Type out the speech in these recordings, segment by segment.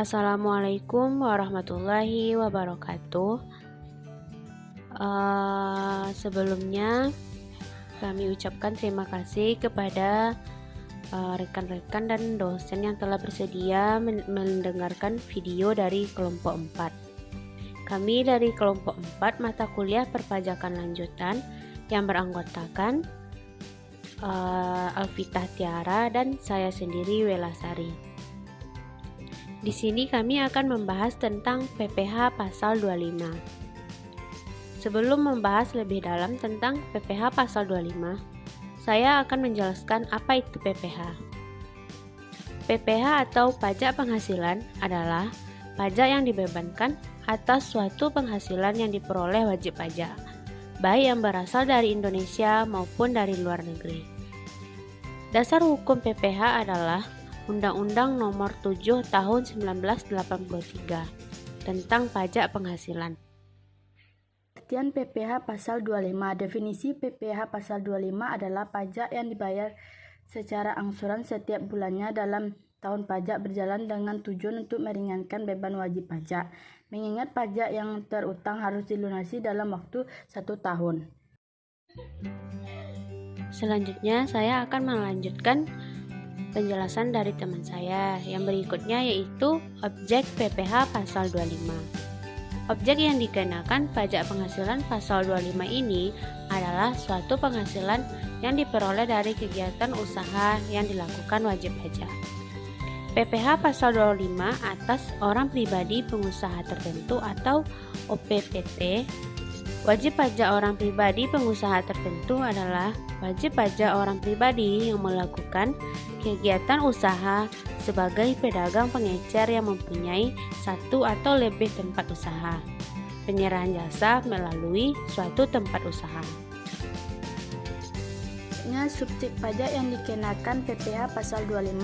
Assalamualaikum warahmatullahi wabarakatuh. Sebelumnya kami ucapkan terima kasih kepada rekan-rekan dan dosen yang telah bersedia mendengarkan video dari kelompok 4. Kami dari kelompok 4 mata kuliah perpajakan lanjutan yang beranggotakan Alvitah Tiara dan saya sendiri Welasari. Di sini kami akan membahas tentang PPh pasal 25. Sebelum membahas lebih dalam tentang PPh pasal 25, saya akan menjelaskan apa itu PPh. PPh atau pajak penghasilan adalah pajak yang dibebankan atas suatu penghasilan yang diperoleh wajib pajak, baik yang berasal dari Indonesia maupun dari luar negeri. Dasar hukum PPh adalah Undang-Undang Nomor 7 Tahun 1983 tentang pajak penghasilan. Pengertian PPh pasal 25. Definisi PPh pasal 25 adalah pajak yang dibayar secara angsuran setiap bulannya dalam tahun pajak berjalan dengan tujuan untuk meringankan beban wajib pajak. Mengingat pajak yang terutang harus dilunasi dalam waktu 1 tahun. Selanjutnya saya akan melanjutkan penjelasan dari teman saya yang berikutnya, yaitu objek PPh pasal 25. Objek yang dikenakan pajak penghasilan pasal 25 ini adalah suatu penghasilan yang diperoleh dari kegiatan usaha yang dilakukan wajib pajak. PPh pasal 25 atas orang pribadi pengusaha tertentu atau OPPT. Wajib pajak orang pribadi pengusaha tertentu adalah wajib pajak orang pribadi yang melakukan kegiatan usaha sebagai pedagang pengecer yang mempunyai satu atau lebih tempat usaha, penyerahan jasa melalui suatu tempat usaha. Subjek pajak yang dikenakan PPh pasal 25.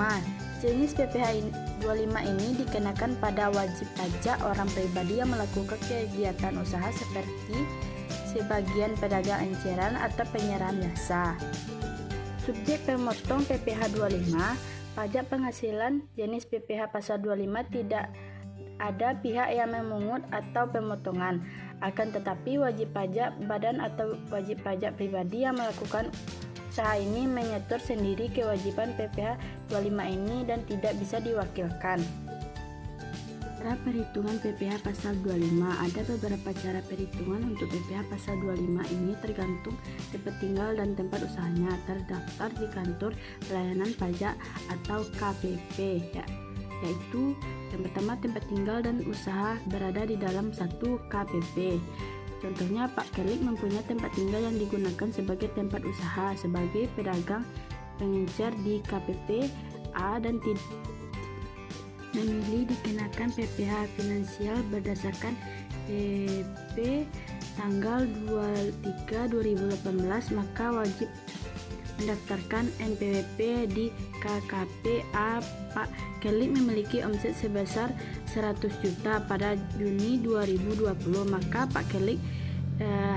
Jenis PPh 25 ini dikenakan pada wajib pajak orang pribadi yang melakukan kegiatan usaha seperti sebagian pedagang eceran atau penyerahan jasa. Subjek pemotong PPh 25. Pajak penghasilan jenis PPh pasal 25 tidak ada pihak yang memungut atau pemotongan. Akan tetapi wajib pajak badan atau wajib pajak pribadi yang melakukan usaha ini menyetor sendiri kewajiban PPh 25 ini dan tidak bisa diwakilkan. Cara perhitungan PPh pasal 25. Ada beberapa cara perhitungan untuk PPh pasal 25 ini tergantung tempat tinggal dan tempat usahanya terdaftar di kantor pelayanan pajak atau KPP, yaitu yang pertama tempat tinggal dan usaha berada di dalam satu KPP. Contohnya Pak Kelik mempunyai tempat tinggal yang digunakan sebagai tempat usaha sebagai pedagang pengecer di KPP A dan memilih dikenakan PPh finansial berdasarkan PP tanggal 23/2018, maka wajib mendaftarkan NPWP di KKP A. Pak Kelik memiliki omset sebesar 100 juta pada Juni 2020, maka Pak Kelik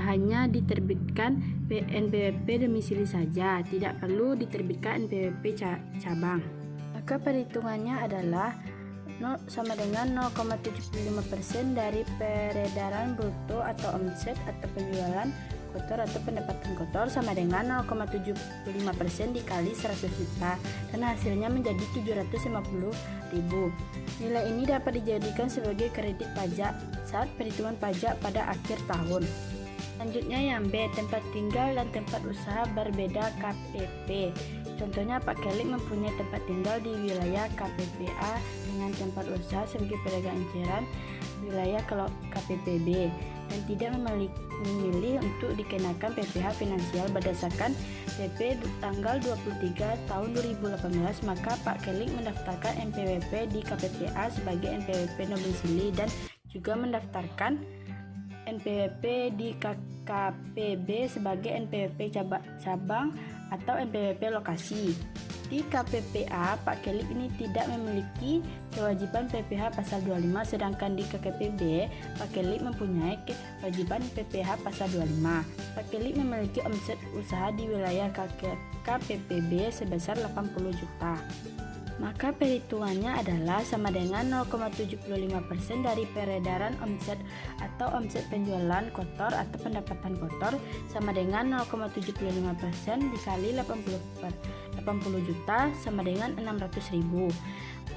hanya diterbitkan NPWP domisili saja, tidak perlu diterbitkan NPWP cabang. Maka perhitungannya adalah sama dengan 0,75% dari peredaran bruto atau omset atau penjualan kotor atau pendapatan kotor sama dengan 0,75% dikali 100 juta dan hasilnya menjadi 750.000. Nilai ini dapat dijadikan sebagai kredit pajak saat perhitungan pajak pada akhir tahun. Selanjutnya yang B, tempat tinggal dan tempat usaha berbeda KPP. Contohnya Pak Kelik mempunyai tempat tinggal di wilayah KPP A dengan tempat usaha sebagai pedagang eceran wilayah KPP B dan tidak memilih untuk dikenakan PPh finansial berdasarkan PP tanggal 23 tahun 2018, maka Pak Kelik mendaftarkan NPWP di KPP A sebagai NPWP domisili dan juga mendaftarkan NPWP di KPB sebagai NPWP cabang atau NPWP lokasi. Di KPPA, Pak Kelik ini tidak memiliki kewajiban PPh pasal 25, sedangkan di KPB, Pak Kelik mempunyai kewajiban PPh pasal 25. Pak Kelik memiliki omset usaha di wilayah KPPB sebesar 80 juta. maka perhitungannya adalah sama dengan 0,75% dari peredaran omset atau omset penjualan kotor atau pendapatan kotor sama dengan 0,75% dikali 80 juta sama dengan 600.000.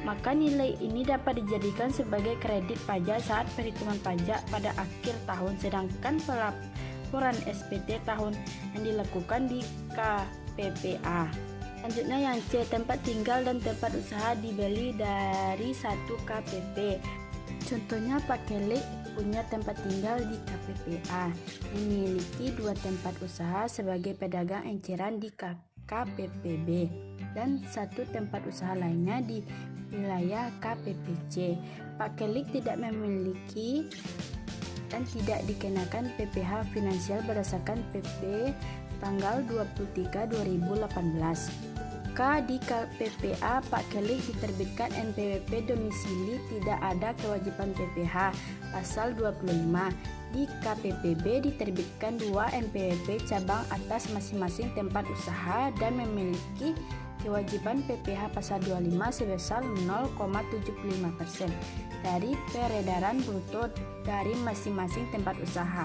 Maka nilai ini dapat dijadikan sebagai kredit pajak saat perhitungan pajak pada akhir tahun, sedangkan pelaporan SPT tahun yang dilakukan di KPPA. Selanjutnya yang C, tempat tinggal dan tempat usaha dibeli dari satu KPP. Contohnya Pak Kelik punya tempat tinggal di KPPA, memiliki 2 tempat usaha sebagai pedagang enceran di KPPB dan 1 tempat usaha lainnya di wilayah KPPC. Pak Kelik tidak memiliki dan tidak dikenakan PPh finansial berdasarkan PP tanggal 23/2018. Di KPPA Pak Kelik diterbitkan NPWP domisili, tidak ada kewajiban PPh pasal 25. Di KPPB diterbitkan 2 NPWP cabang atas masing-masing tempat usaha dan memiliki kewajiban PPh pasal 25 sebesar 0,75% dari peredaran bruto dari masing-masing tempat usaha.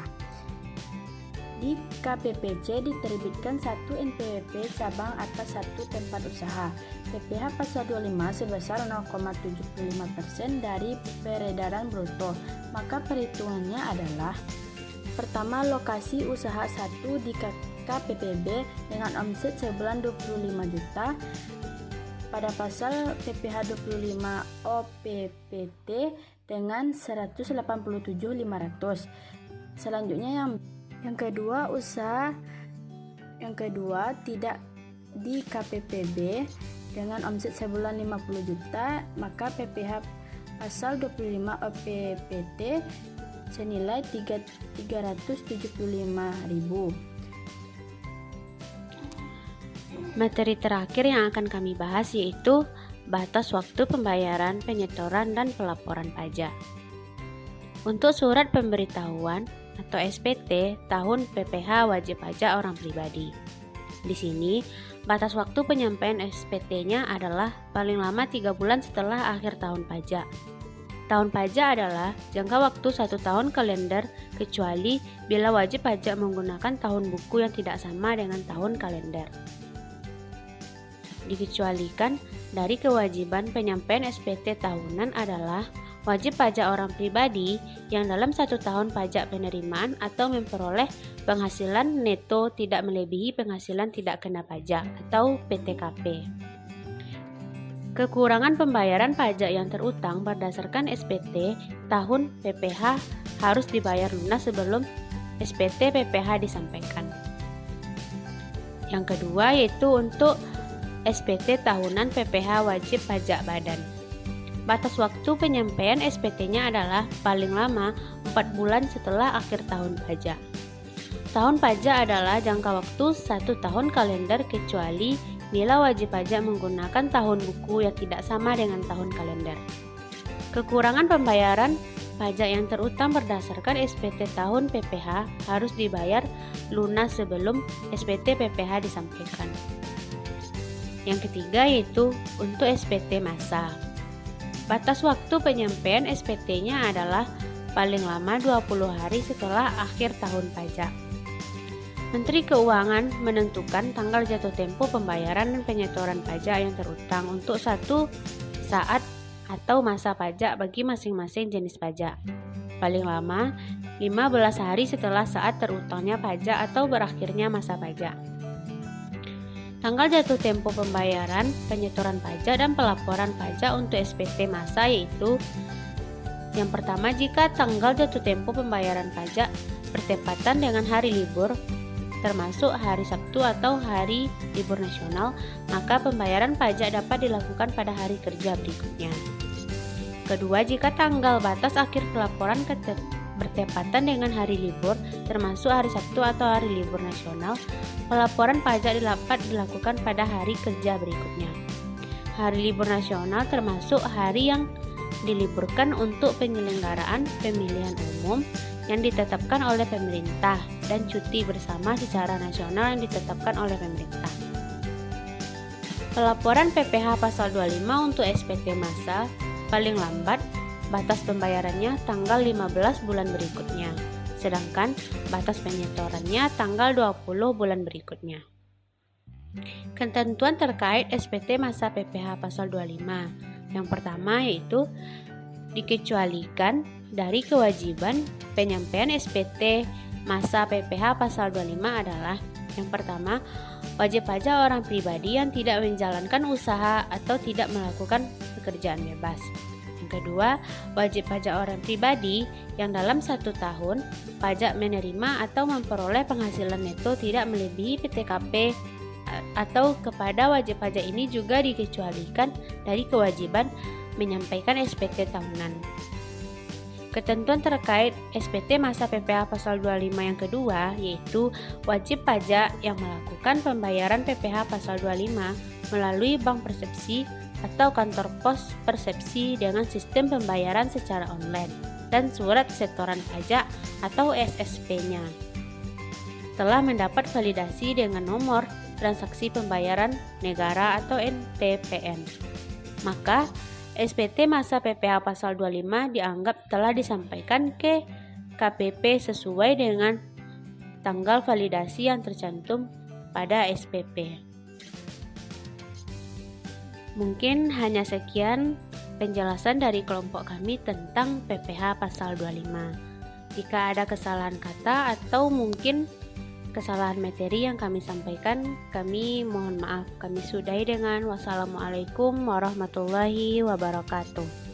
Di KPPC diterbitkan 1 NPWP cabang atas 1 tempat usaha, PPh pasal 25 sebesar 0,75% dari peredaran bruto. Maka perhitungannya adalah: pertama, lokasi usaha 1 di KPPB dengan omset sebulan 25 juta pada pasal PPh 25 OPPT dengan 187.500. Selanjutnya yang kedua, usaha yang kedua tidak di KPPB dengan omset sebulan 50 juta, maka PPh pasal 25 OPPT senilai 375.000. Materi terakhir yang akan kami bahas yaitu batas waktu pembayaran, penyetoran, dan pelaporan pajak. Untuk surat pemberitahuan atau SPT tahun PPh wajib pajak orang pribadi. Di sini, batas waktu penyampaian SPT-nya adalah paling lama 3 bulan setelah akhir tahun pajak. Tahun pajak adalah jangka waktu 1 tahun kalender kecuali bila wajib pajak menggunakan tahun buku yang tidak sama dengan tahun kalender. Dikecualikan dari kewajiban penyampaian SPT tahunan adalah wajib pajak orang pribadi yang dalam 1 tahun pajak penerimaan atau memperoleh penghasilan neto tidak melebihi penghasilan tidak kena pajak atau PTKP. Kekurangan pembayaran pajak yang terutang berdasarkan SPT tahun PPh harus dibayar lunas sebelum SPT PPh disampaikan. Yang kedua yaitu untuk SPT tahunan PPh wajib pajak badan. Batas waktu penyampaian SPT-nya adalah paling lama 4 bulan setelah akhir tahun pajak. Tahun pajak adalah jangka waktu 1 tahun kalender kecuali bila wajib pajak menggunakan tahun buku yang tidak sama dengan tahun kalender. Kekurangan pembayaran pajak yang terutang berdasarkan SPT tahun PPh harus dibayar lunas sebelum SPT PPh disampaikan. Yang ketiga yaitu untuk SPT masa. Batas waktu penyampaian SPT-nya adalah paling lama 20 hari setelah akhir tahun pajak. Menteri Keuangan menentukan tanggal jatuh tempo pembayaran dan penyetoran pajak yang terutang untuk 1 saat atau masa pajak bagi masing-masing jenis pajak. Paling lama 15 hari setelah saat terutangnya pajak atau berakhirnya masa pajak. Tanggal jatuh tempo pembayaran, penyetoran pajak, dan pelaporan pajak untuk SPT masa yaitu: yang pertama, jika tanggal jatuh tempo pembayaran pajak bertepatan dengan hari libur, termasuk hari Sabtu atau hari libur nasional, maka pembayaran pajak dapat dilakukan pada hari kerja berikutnya. Kedua, jika tanggal batas akhir pelaporan bertepatan dengan hari libur, termasuk hari Sabtu atau hari libur nasional, pelaporan pajak dapat dilakukan pada hari kerja berikutnya. Hari libur nasional termasuk hari yang diliburkan untuk penyelenggaraan pemilihan umum yang ditetapkan oleh pemerintah dan cuti bersama secara nasional yang ditetapkan oleh pemerintah. Pelaporan PPh pasal 25 untuk SPT massa paling lambat batas pembayarannya tanggal 15 bulan berikutnya, sedangkan batas penyetorannya tanggal 20 bulan berikutnya. Ketentuan terkait SPT masa PPh pasal 25. Yang pertama yaitu dikecualikan dari kewajiban penyampaian SPT masa PPh pasal 25 adalah yang pertama, wajib pajak orang pribadi yang tidak menjalankan usaha atau tidak melakukan pekerjaan bebas. Yang kedua, wajib pajak orang pribadi yang dalam 1 tahun pajak menerima atau memperoleh penghasilan neto tidak melebihi PTKP, atau kepada wajib pajak ini juga dikecualikan dari kewajiban menyampaikan SPT tahunan. Ketentuan terkait SPT masa PPh pasal 25 yang kedua yaitu wajib pajak yang melakukan pembayaran PPh pasal 25 melalui bank persepsi atau kantor pos persepsi dengan sistem pembayaran secara online dan surat setoran pajak atau SSP-nya telah mendapat validasi dengan nomor transaksi pembayaran negara atau NTPN. Maka SPT masa PPh pasal 25 dianggap telah disampaikan ke KPP sesuai dengan tanggal validasi yang tercantum pada SPP. Mungkin hanya sekian penjelasan dari kelompok kami tentang PPh pasal 25. Jika ada kesalahan kata atau mungkin kesalahan materi yang kami sampaikan, kami mohon maaf. Kami sudahi dengan wassalamualaikum warahmatullahi wabarakatuh.